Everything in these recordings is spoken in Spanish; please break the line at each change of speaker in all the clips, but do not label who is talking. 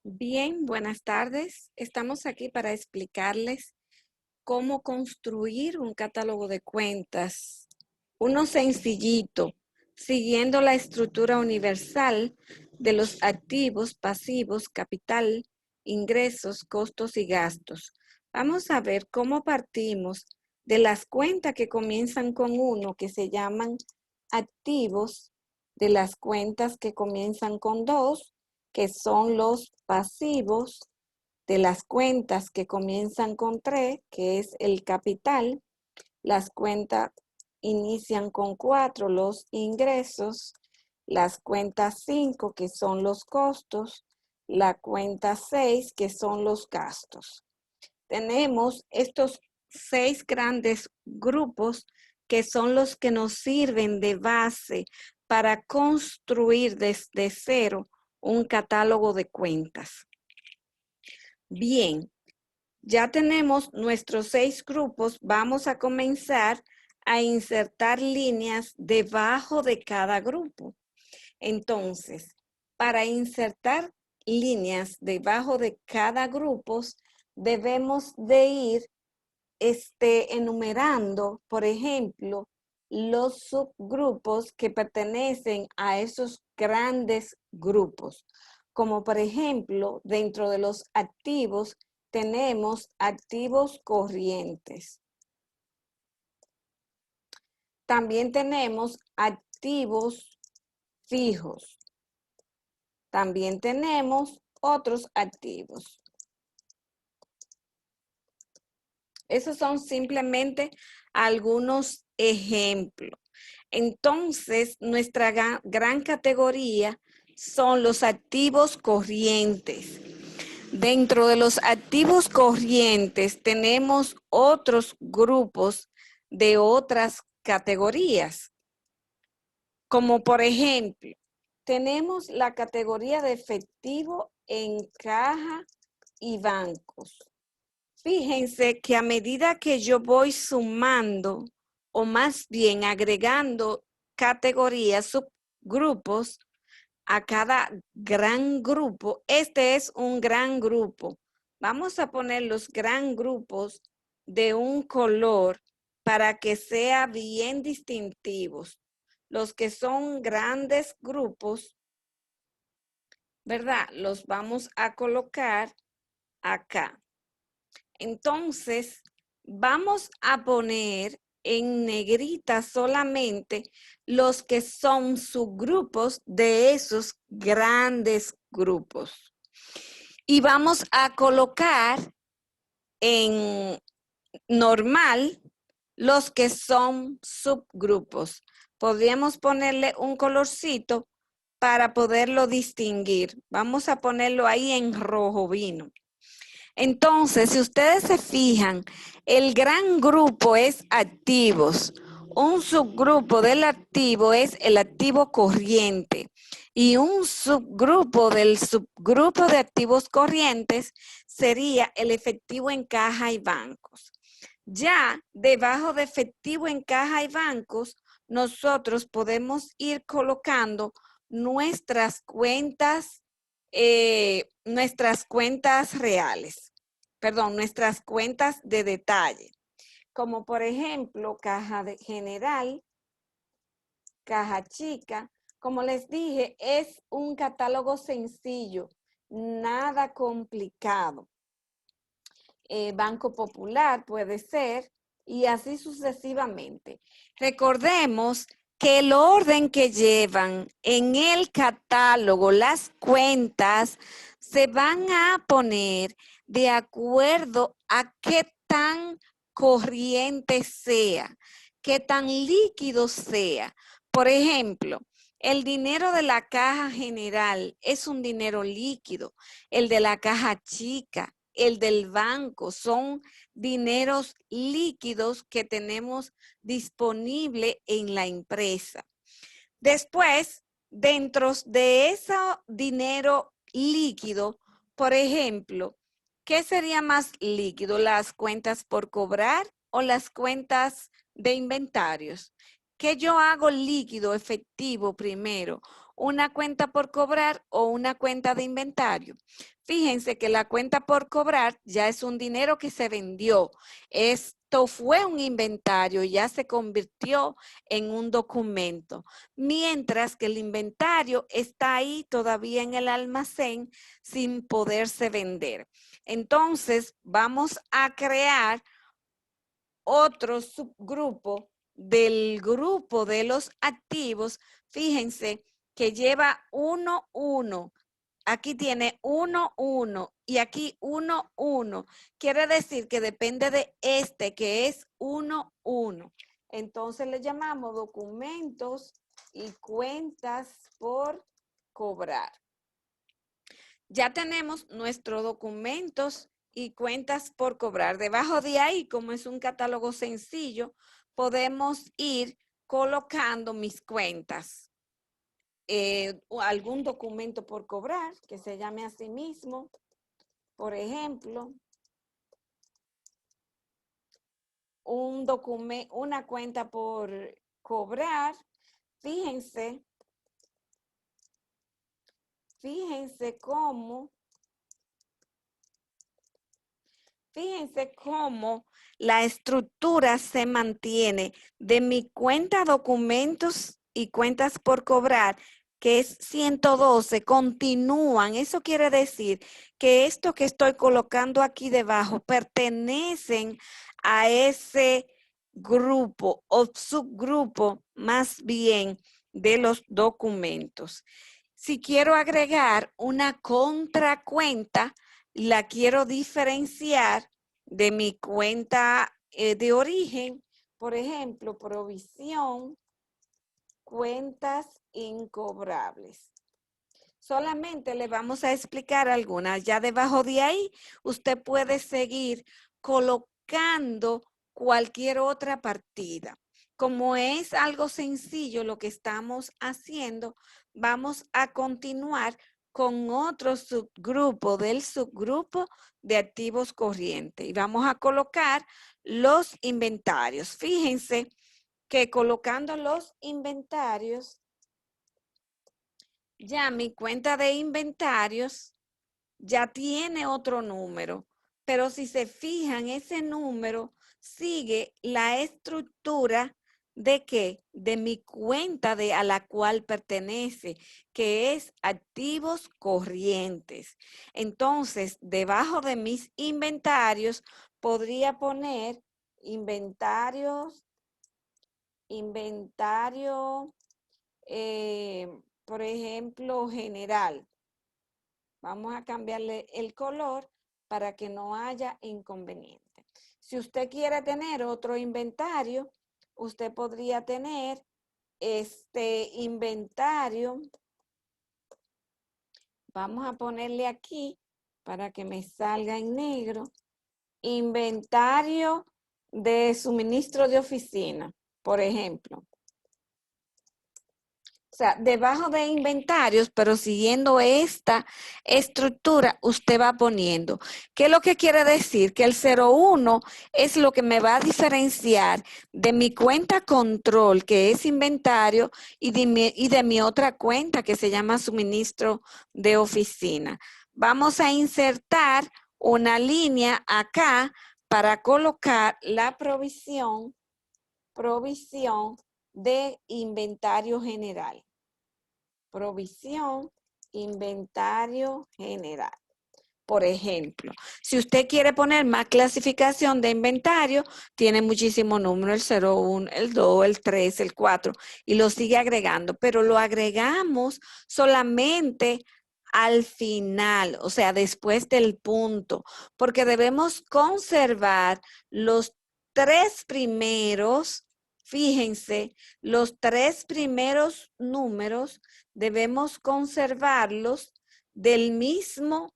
Bien, buenas tardes. Estamos aquí para explicarles cómo construir un catálogo de cuentas. Uno sencillito, siguiendo la estructura universal de los activos, pasivos, capital, ingresos, costos y gastos. Vamos a ver cómo partimos de las cuentas que comienzan con uno, que se llaman activos, de las cuentas que comienzan con dos, que son los pasivos, de las cuentas que comienzan con 3, que es el capital. Las cuentas inician con 4, los ingresos. Las cuentas 5, que son los costos. La cuenta 6, que son los gastos. Tenemos estos 6 grandes grupos que son los que nos sirven de base para construir desde cero un catálogo de cuentas. Bien, ya tenemos nuestros 6 grupos. Vamos a comenzar a insertar líneas debajo de cada grupo. Entonces, para insertar líneas debajo de cada grupo, debemos de ir enumerando, por ejemplo, los subgrupos que pertenecen a esos grandes grupos. Como por ejemplo, dentro de los activos tenemos activos corrientes. También tenemos activos fijos. También tenemos otros activos. Esos son simplemente algunos ejemplos. Entonces, nuestra gran categoría son los activos corrientes. Dentro de los activos corrientes tenemos otros grupos de otras categorías, como por ejemplo, tenemos la categoría de efectivo en caja y bancos. Fíjense que a medida que yo voy sumando, o más bien agregando categorías, subgrupos a cada gran grupo, este es un gran grupo. Vamos a poner los gran grupos de un color para que sea bien distintivos. Los que son grandes grupos, ¿verdad? Los vamos a colocar acá. Entonces, vamos a poner en negrita solamente los que son subgrupos de esos grandes grupos. Y vamos a colocar en normal los que son subgrupos. Podríamos ponerle un colorcito para poderlo distinguir. Vamos a ponerlo ahí en rojo vino. Entonces, si ustedes se fijan, el gran grupo es activos. Un subgrupo del activo es el activo corriente. Y un subgrupo del subgrupo de activos corrientes sería el efectivo en caja y bancos. Ya debajo de efectivo en caja y bancos, nosotros podemos ir colocando nuestras cuentas reales, perdón, nuestras cuentas de detalle, como por ejemplo caja general, caja chica. Como les dije, es un catálogo sencillo, nada complicado. Banco Popular puede ser, y así sucesivamente. Recordemos que el orden que llevan en el catálogo las cuentas se van a poner de acuerdo a qué tan corriente sea, qué tan líquido sea. Por ejemplo, el dinero de la caja general es un dinero líquido, el de la caja chica, el del banco, son dineros líquidos que tenemos disponible en la empresa. Después, dentro de ese dinero líquido, por ejemplo, ¿qué sería más líquido? ¿Las cuentas por cobrar o las cuentas de inventarios? ¿Qué yo hago líquido, efectivo primero? una cuenta por cobrar o una cuenta de inventario. Fíjense que la cuenta por cobrar ya es un dinero que se vendió. Esto fue un inventario, ya se convirtió en un documento. Mientras que el inventario está ahí todavía en el almacén sin poderse vender. Entonces, vamos a crear otro subgrupo del grupo de los activos. Fíjense que lleva 1, 1. Aquí tiene 1, 1 y aquí 1, 1. Quiere decir que depende de este, que es 1, 1. Entonces le llamamos documentos y cuentas por cobrar. Ya tenemos nuestros documentos y cuentas por cobrar. Debajo de ahí, como es un catálogo sencillo, podemos ir colocando mis cuentas. Algún documento por cobrar que se llame a sí mismo. Por ejemplo, una cuenta por cobrar. Fíjense cómo la estructura se mantiene de mi cuenta documentos y cuentas por cobrar, que es 112, continúan. Eso quiere decir que esto que estoy colocando aquí debajo pertenecen a ese grupo o subgrupo más bien de los documentos. Si quiero agregar una contracuenta, la quiero diferenciar de mi cuenta de origen, por ejemplo, provisión, cuentas incobrables. Solamente le vamos a explicar algunas. Ya debajo de ahí, usted puede seguir colocando cualquier otra partida. Como es algo sencillo lo que estamos haciendo, vamos a continuar con otro subgrupo del subgrupo de activos corrientes. Y vamos a colocar los inventarios. Fíjense que colocando los inventarios, ya mi cuenta de inventarios ya tiene otro número, pero si se fijan, ese número sigue la estructura de qué? De mi cuenta a la cual pertenece, que es activos corrientes. Entonces, debajo de mis inventarios, podría poner inventarios, por ejemplo, general. Vamos a cambiarle el color para que no haya inconveniente. Si usted quiere tener otro inventario, usted podría tener este inventario. Vamos a ponerle aquí para que me salga en negro. Inventario de suministro de oficina, por ejemplo. O sea, debajo de inventarios, pero siguiendo esta estructura, usted va poniendo. ¿Qué es lo que quiere decir? Que el 01 es lo que me va a diferenciar de mi cuenta control, que es inventario, y de mi otra cuenta, que se llama suministro de oficina. Vamos a insertar una línea acá para colocar la provisión de inventario general. Provisión, inventario general. Por ejemplo, si usted quiere poner más clasificación de inventario, tiene muchísimos números, el 01, el 2, el 3, el 4, y lo sigue agregando, pero lo agregamos solamente al final, o sea, después del punto, porque debemos conservar los 3 primeros. Fíjense, los 3 primeros números debemos conservarlos del mismo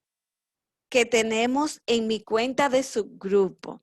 que tenemos en mi cuenta de subgrupo.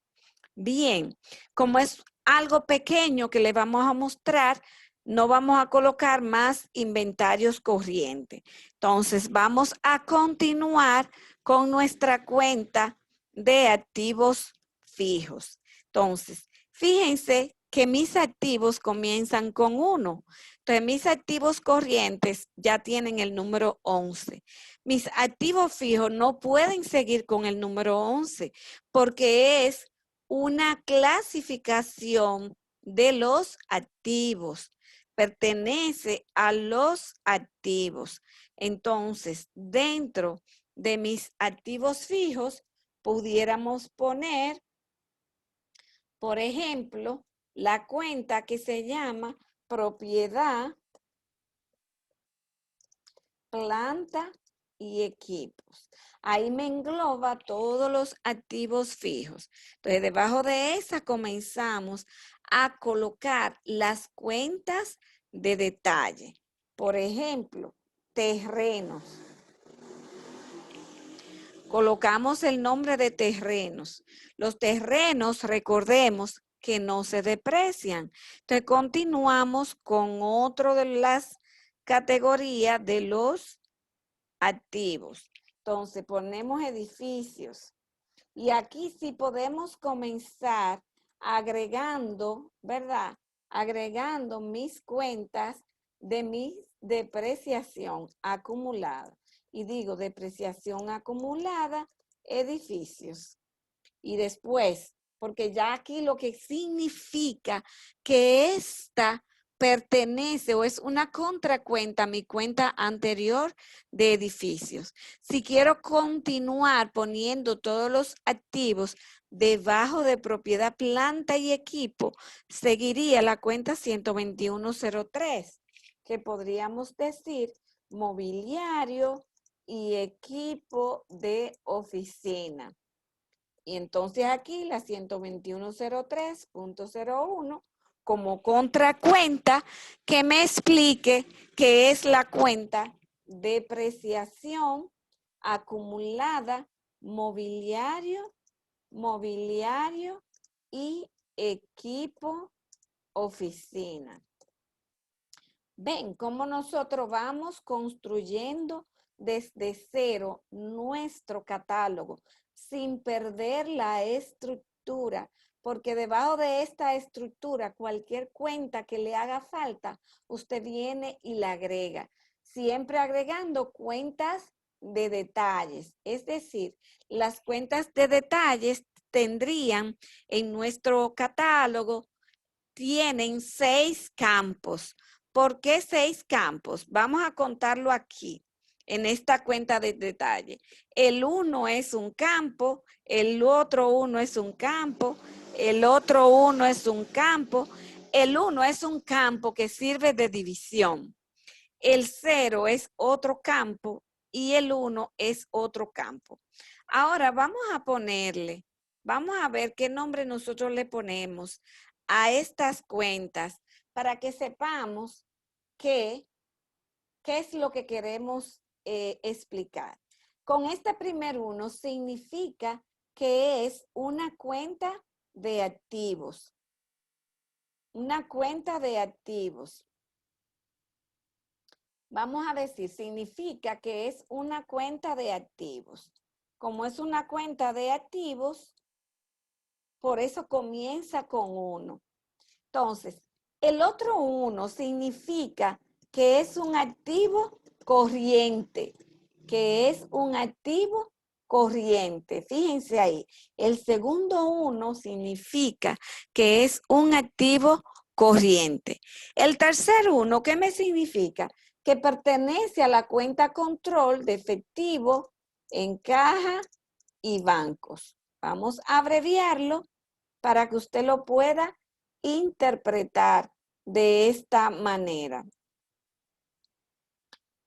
Bien, como es algo pequeño que le vamos a mostrar, no vamos a colocar más inventarios corrientes. Entonces, vamos a continuar con nuestra cuenta de activos fijos. Entonces, fíjense que mis activos comienzan con 1. Entonces, mis activos corrientes ya tienen el número 11. Mis activos fijos no pueden seguir con el número 11 porque es una clasificación de los activos. Pertenece a los activos. Entonces, dentro de mis activos fijos, pudiéramos poner, por ejemplo, la cuenta que se llama propiedad, planta y equipos. Ahí me engloba todos los activos fijos. Entonces, debajo de esa comenzamos a colocar las cuentas de detalle. Por ejemplo, terrenos. Colocamos el nombre de terrenos. Los terrenos, recordemos que no se deprecian. Entonces, continuamos con otro de las categorías de los activos. Entonces, ponemos edificios. Y aquí sí podemos comenzar agregando, ¿verdad? Agregando mis cuentas de mi depreciación acumulada. Y digo depreciación acumulada, edificios. Y después, porque ya aquí lo que significa que esta pertenece o es una contracuenta a mi cuenta anterior de edificios. Si quiero continuar poniendo todos los activos debajo de propiedad, planta y equipo, seguiría la cuenta 12103, que podríamos decir mobiliario y equipo de oficina. Y entonces aquí la 12103.01 como contracuenta que me explique qué es la cuenta depreciación acumulada, mobiliario y equipo oficina. Ven cómo nosotros vamos construyendo desde cero nuestro catálogo sin perder la estructura, porque debajo de esta estructura, cualquier cuenta que le haga falta, usted viene y la agrega, siempre agregando cuentas de detalles. Es decir, las cuentas de detalles tendrían en nuestro catálogo, tienen 6 campos. ¿Por qué 6 campos? Vamos a contarlo aquí, en esta cuenta de detalle. El 1 es un campo, el otro 1 es un campo, el otro 1 es un campo. El 1 es un campo que sirve de división. El 0 es otro campo y el 1 es otro campo. Ahora vamos a ver qué nombre nosotros le ponemos a estas cuentas para que sepamos qué es lo que queremos explicar. Con este primer 1 significa que es una cuenta de activos. Una cuenta de activos. Vamos a decir, significa que es una cuenta de activos. Como es una cuenta de activos, por eso comienza con 1. Entonces, el otro 1 significa que es un activo corriente, que es un activo corriente. Fíjense ahí, el segundo 1 significa que es un activo corriente. El tercer 1, ¿qué me significa? Que pertenece a la cuenta control de efectivo en caja y bancos. Vamos a abreviarlo para que usted lo pueda interpretar de esta manera.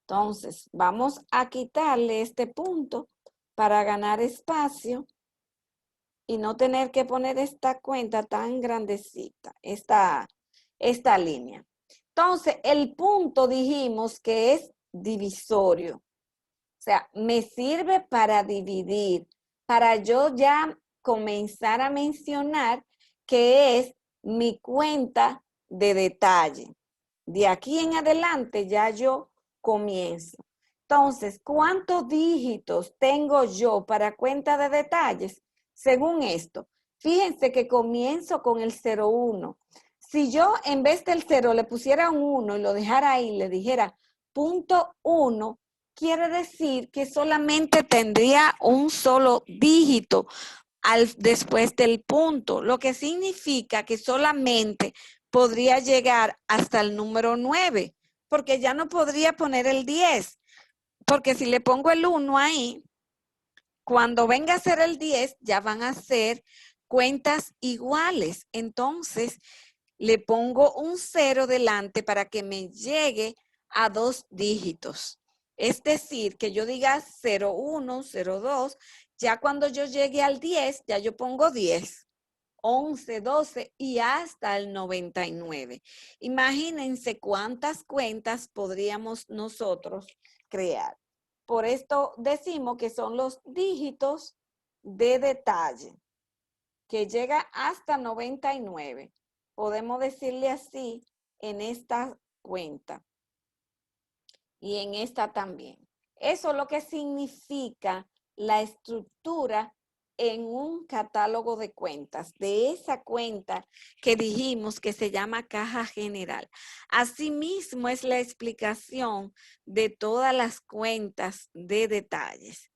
Entonces, vamos a quitarle este punto para ganar espacio y no tener que poner esta cuenta tan grandecita, esta línea. Entonces, el punto dijimos que es divisorio. O sea, me sirve para dividir, para yo ya comenzar a mencionar que es mi cuenta de detalle. De aquí en adelante ya yo comienzo. Entonces, ¿cuántos dígitos tengo yo para cuenta de detalles? Según esto, fíjense que comienzo con el 01. Si yo en vez del 0 le pusiera un 1 y lo dejara ahí, le dijera .1, quiere decir que solamente tendría un solo dígito después del punto, lo que significa que solamente podría llegar hasta el número 9, porque ya no podría poner el 10, porque si le pongo el 1 ahí, cuando venga a ser el 10, ya van a ser cuentas iguales. Entonces, le pongo un 0 delante para que me llegue a 2 dígitos. Es decir, que yo diga 01, 02, ya cuando yo llegue al 10, ya yo pongo 10, 11, 12 y hasta el 99. Imagínense cuántas cuentas podríamos nosotros crear. Por esto decimos que son los dígitos de detalle, que llega hasta 99. Podemos decirle así en esta cuenta y en esta también. Eso es lo que significa la estructura en un catálogo de cuentas, de esa cuenta que dijimos que se llama caja general. Asimismo es la explicación de todas las cuentas de detalles.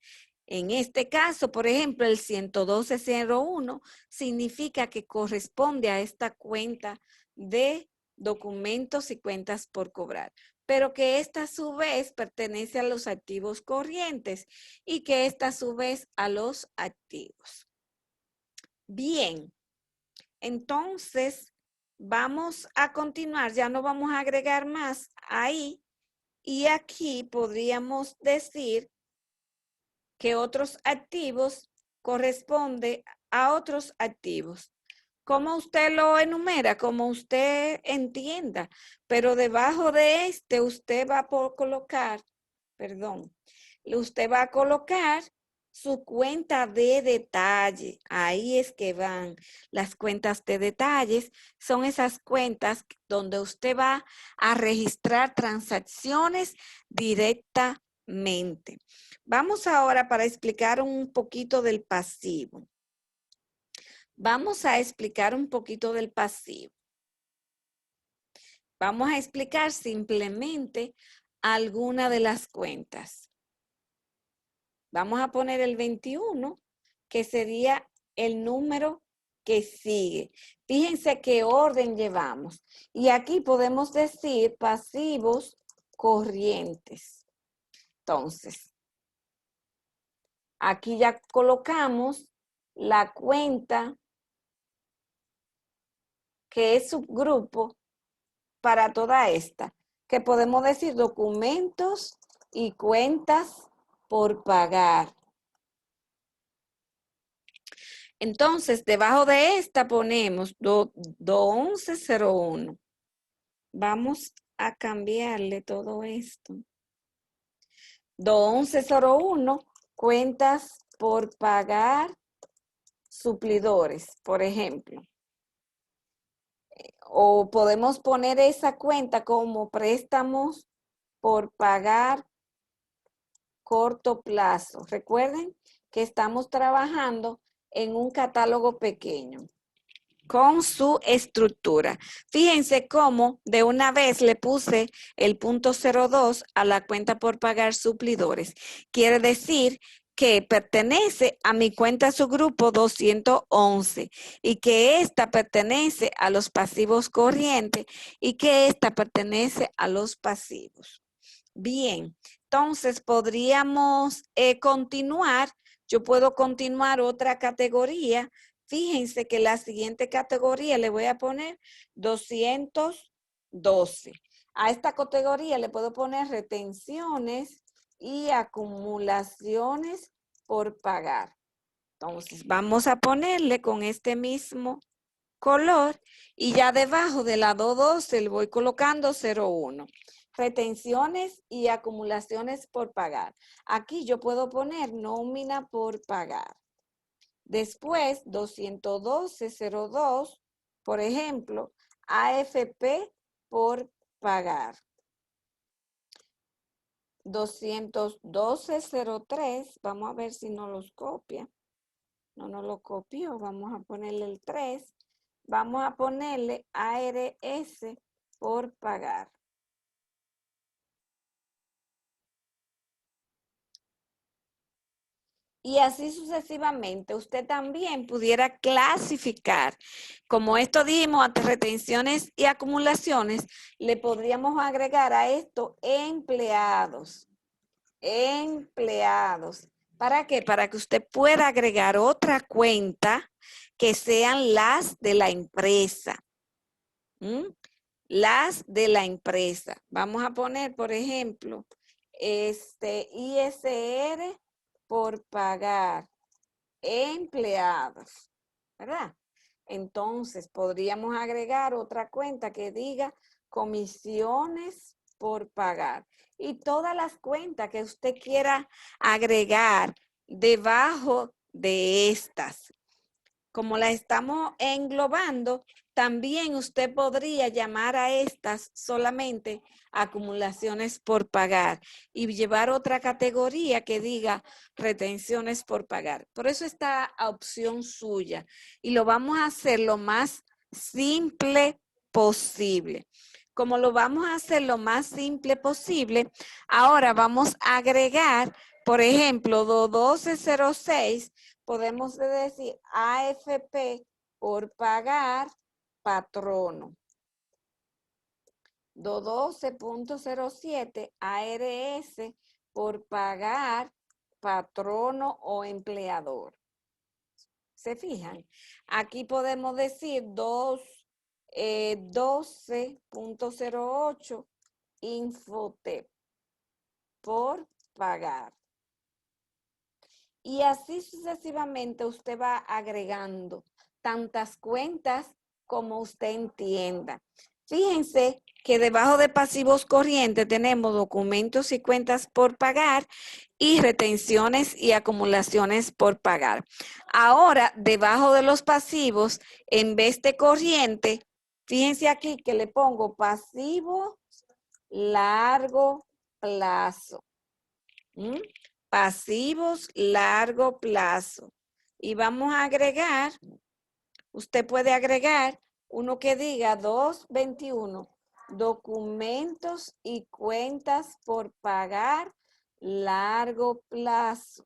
En este caso, por ejemplo, el 11201 significa que corresponde a esta cuenta de documentos y cuentas por cobrar, pero que esta a su vez pertenece a los activos corrientes y que esta a su vez a los activos. Bien, entonces vamos a continuar, ya no vamos a agregar más ahí y aquí podríamos decir que otros activos corresponde a otros activos. Como usted lo enumera, como usted entienda, pero debajo de este usted va a colocar, usted va a colocar su cuenta de detalle. Ahí es que van las cuentas de detalles. Son esas cuentas donde usted va a registrar transacciones directamente. Vamos ahora para explicar un poquito del pasivo. Vamos a explicar un poquito del pasivo. Vamos a explicar simplemente alguna de las cuentas. Vamos a poner el 21, que sería el número que sigue. Fíjense qué orden llevamos. Y aquí podemos decir pasivos corrientes. Entonces, aquí ya colocamos la cuenta que es subgrupo para toda esta, que podemos decir documentos y cuentas por pagar. Entonces, debajo de esta ponemos 1101. Vamos a cambiarle todo esto. 1101, cuentas por pagar suplidores, por ejemplo. O podemos poner esa cuenta como préstamos por pagar corto plazo. Recuerden que estamos trabajando en un catálogo pequeño con su estructura. Fíjense cómo de una vez le puse el punto 02 a la cuenta por pagar suplidores. Quiere decir que pertenece a mi cuenta subgrupo 211 y que esta pertenece a los pasivos corrientes y que esta pertenece a los pasivos. Bien, entonces podríamos continuar. Yo puedo continuar otra categoría. Fíjense que la siguiente categoría le voy a poner 212. A esta categoría le puedo poner retenciones y acumulaciones por pagar. Entonces vamos a ponerle con este mismo color y ya debajo de la 212 le voy colocando 01. Retenciones y acumulaciones por pagar. Aquí yo puedo poner nómina por pagar. Después, 212.02, por ejemplo, AFP por pagar. 212.03, vamos a ver si no los copia. No nos lo copió, vamos a ponerle el 3. vamos a ponerle ARS por pagar. Y así sucesivamente, usted también pudiera clasificar, como esto dijimos, ante retenciones y acumulaciones, le podríamos agregar a esto empleados. Empleados. ¿Para qué? Para que usted pueda agregar otra cuenta que sean las de la empresa. Las de la empresa. Vamos a poner, por ejemplo, ISR por pagar empleados, ¿verdad? Entonces, podríamos agregar otra cuenta que diga comisiones por pagar. Y todas las cuentas que usted quiera agregar debajo de estas. Como la estamos englobando, también usted podría llamar a estas solamente acumulaciones por pagar y llevar otra categoría que diga retenciones por pagar. Por eso está a opción suya y lo vamos a hacer lo más simple posible. Como lo vamos a hacer lo más simple posible, ahora vamos a agregar, por ejemplo, 1206, podemos decir AFP por pagar patrono. 212.07 ARS por pagar patrono o empleador. ¿Se fijan? Aquí podemos decir 12.08 Infotep por pagar. Y así sucesivamente usted va agregando tantas cuentas como usted entienda. Fíjense que debajo de pasivos corrientes tenemos documentos y cuentas por pagar y retenciones y acumulaciones por pagar. Ahora, debajo de los pasivos, en vez de corriente, fíjense aquí que le pongo pasivo largo plazo. Pasivos largo plazo. Y vamos a agregar, usted puede agregar uno que diga 221, documentos y cuentas por pagar largo plazo.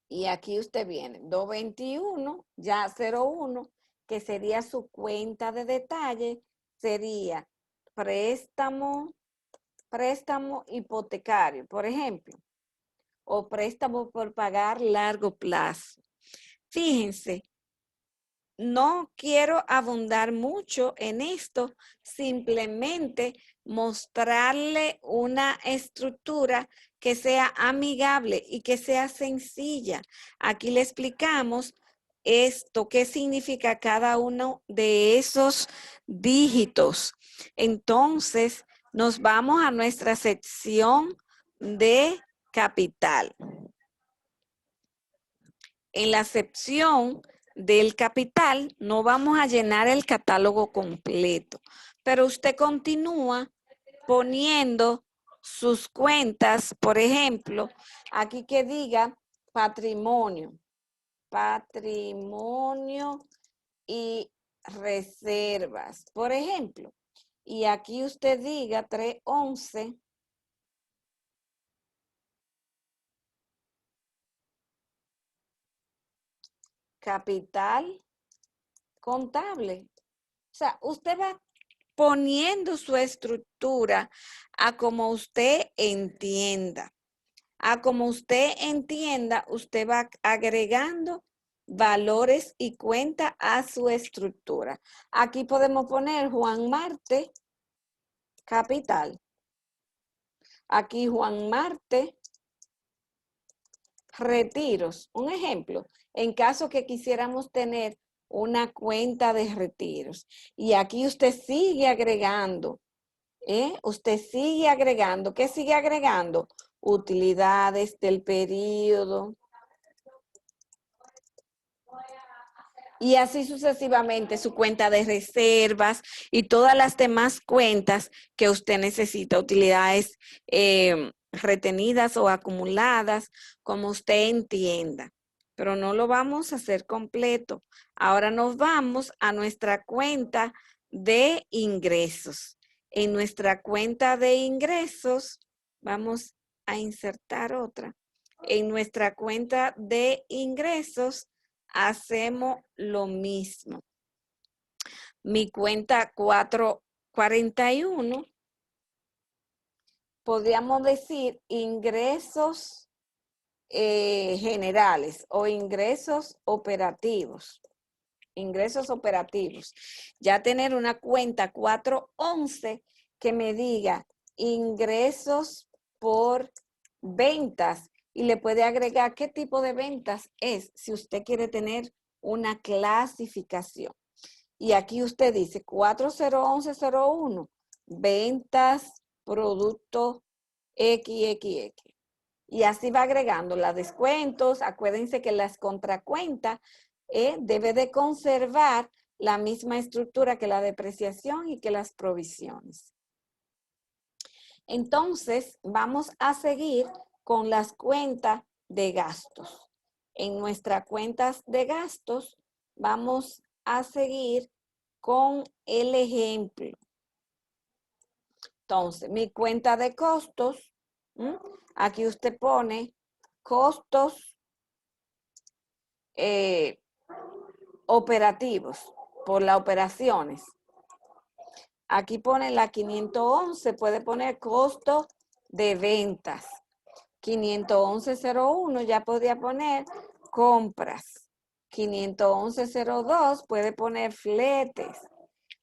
Y aquí usted viene, 221, ya 01, que sería su cuenta de detalle, sería préstamo hipotecario, por ejemplo, o préstamo por pagar largo plazo. Fíjense, no quiero abundar mucho en esto, simplemente mostrarle una estructura que sea amigable y que sea sencilla. Aquí le explicamos esto, qué significa cada uno de esos dígitos. Entonces, nos vamos a nuestra sección de capital. En la sección del capital no vamos a llenar el catálogo completo, pero usted continúa poniendo sus cuentas, por ejemplo, aquí que diga patrimonio y reservas, por ejemplo. Y aquí usted diga 311. Capital contable. O sea, usted va poniendo su estructura a como usted entienda. A como usted entienda, usted va agregando valores y cuenta a su estructura. Aquí podemos poner Juan Marte, capital. Aquí Juan Marte, retiros. Un ejemplo, en caso que quisiéramos tener una cuenta de retiros. Y aquí usted sigue agregando. Usted sigue agregando. ¿Qué sigue agregando? Utilidades del periodo. Y así sucesivamente su cuenta de reservas y todas las demás cuentas que usted necesita, utilidades retenidas o acumuladas, como usted entienda. pero no lo vamos a hacer completo. Ahora nos vamos a nuestra cuenta de ingresos. En nuestra cuenta de ingresos vamos a insertar otra. En nuestra cuenta de ingresos hacemos lo mismo. Mi cuenta 441, podríamos decir ingresos generales o ingresos operativos. Ingresos operativos. Ya tener una cuenta 411 que me diga ingresos por ventas y le puede agregar qué tipo de ventas es si usted quiere tener una clasificación. Y aquí usted dice 401101, ventas, producto XXX. Y así va agregando las descuentos. Acuérdense que las contracuentas debe de conservar la misma estructura que la depreciación y que las provisiones. Entonces, vamos a seguir con las cuentas de gastos. En nuestras cuentas de gastos, vamos a seguir con el ejemplo. Entonces, mi cuenta de costos, aquí usted pone costos operativos por las operaciones. Aquí pone la 511, puede poner costo de ventas. 511.01 ya podría poner compras. 511.02 puede poner fletes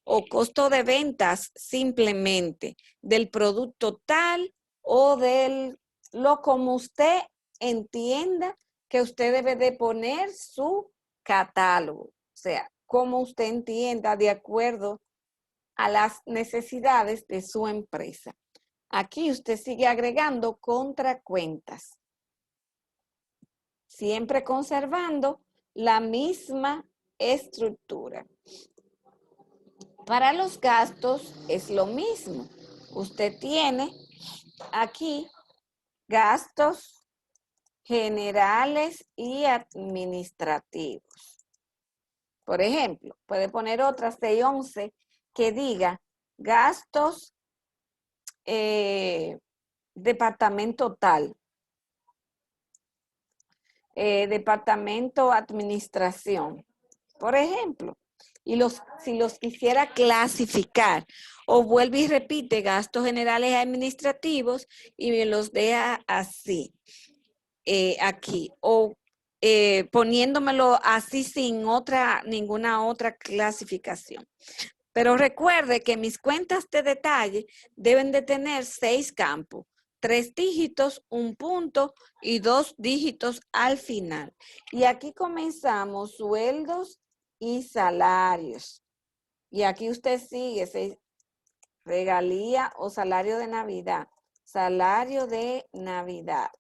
o costo de ventas simplemente del producto tal o del lo como usted entienda que usted debe de poner su catálogo. O sea, como usted entienda de acuerdo a las necesidades de su empresa. Aquí usted sigue agregando contracuentas, siempre conservando la misma estructura. Para los gastos es lo mismo. Usted tiene aquí gastos generales y administrativos. Por ejemplo, puede poner otra 611 que diga gastos departamento tal, departamento administración, por ejemplo. Y si los quisiera clasificar, o vuelve y repite gastos generales administrativos y me los deja así, aquí, o poniéndomelo así sin ninguna otra clasificación. Pero recuerde que mis cuentas de detalle deben de tener 6 campos, 3 dígitos, 1 punto y 2 dígitos al final. Y aquí comenzamos sueldos y salarios. Y aquí usted sigue regalía o salario de Navidad. Salario de Navidad.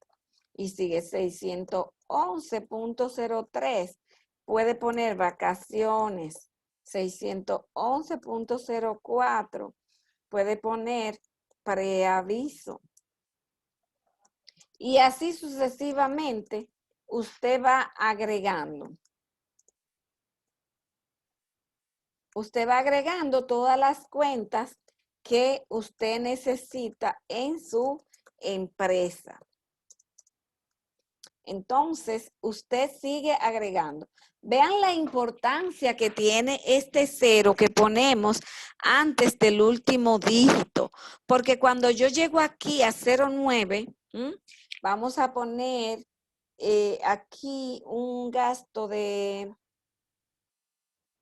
Y sigue 611.03. Puede poner vacaciones. 611.04. Puede poner preaviso. Y así sucesivamente usted va agregando. Usted va agregando todas las cuentas que usted necesita en su empresa. Entonces, usted sigue agregando. Vean la importancia que tiene este 0 que ponemos antes del último dígito. Porque cuando yo llego aquí a 09, vamos a poner aquí un gasto de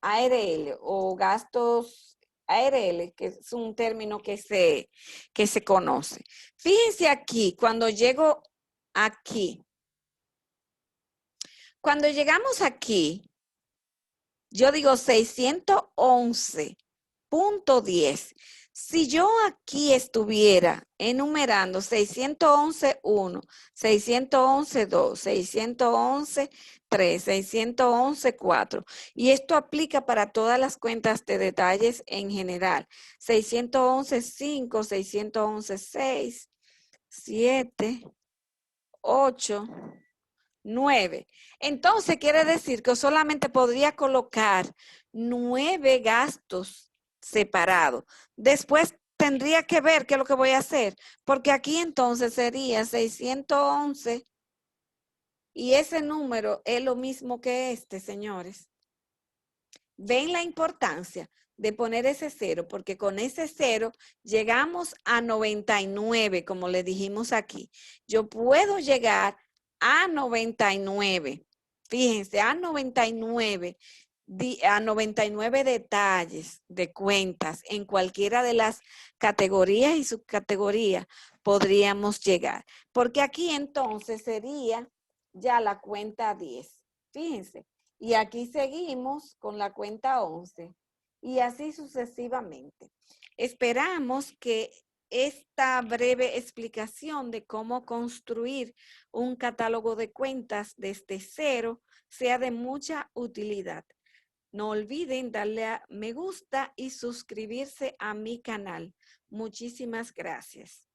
ARL o gastos ARL, que es un término que se conoce. Fíjense aquí, cuando llego aquí, cuando llegamos aquí, yo digo 611.10. Si yo aquí estuviera enumerando 611.1, 611.2, 611.3, 611.4, y esto aplica para todas las cuentas de detalles en general, 611.5, 611.6, 7, 8, 9. Entonces quiere decir que solamente podría colocar 9 gastos separados. Después tendría que ver qué es lo que voy a hacer, porque aquí entonces sería 611 y ese número es lo mismo que este, señores. ¿Ven la importancia de poner ese cero? Porque con ese cero llegamos a 99, como le dijimos aquí. Yo puedo llegar a 99. Fíjense, a 99, a 99 detalles de cuentas en cualquiera de las categorías y subcategorías podríamos llegar. Porque aquí entonces sería ya la cuenta 10. Fíjense. Y aquí seguimos con la cuenta 11 y así sucesivamente. Esperamos que esta breve explicación de cómo construir un catálogo de cuentas desde cero sea de mucha utilidad. No olviden darle a me gusta y suscribirse a mi canal. Muchísimas gracias.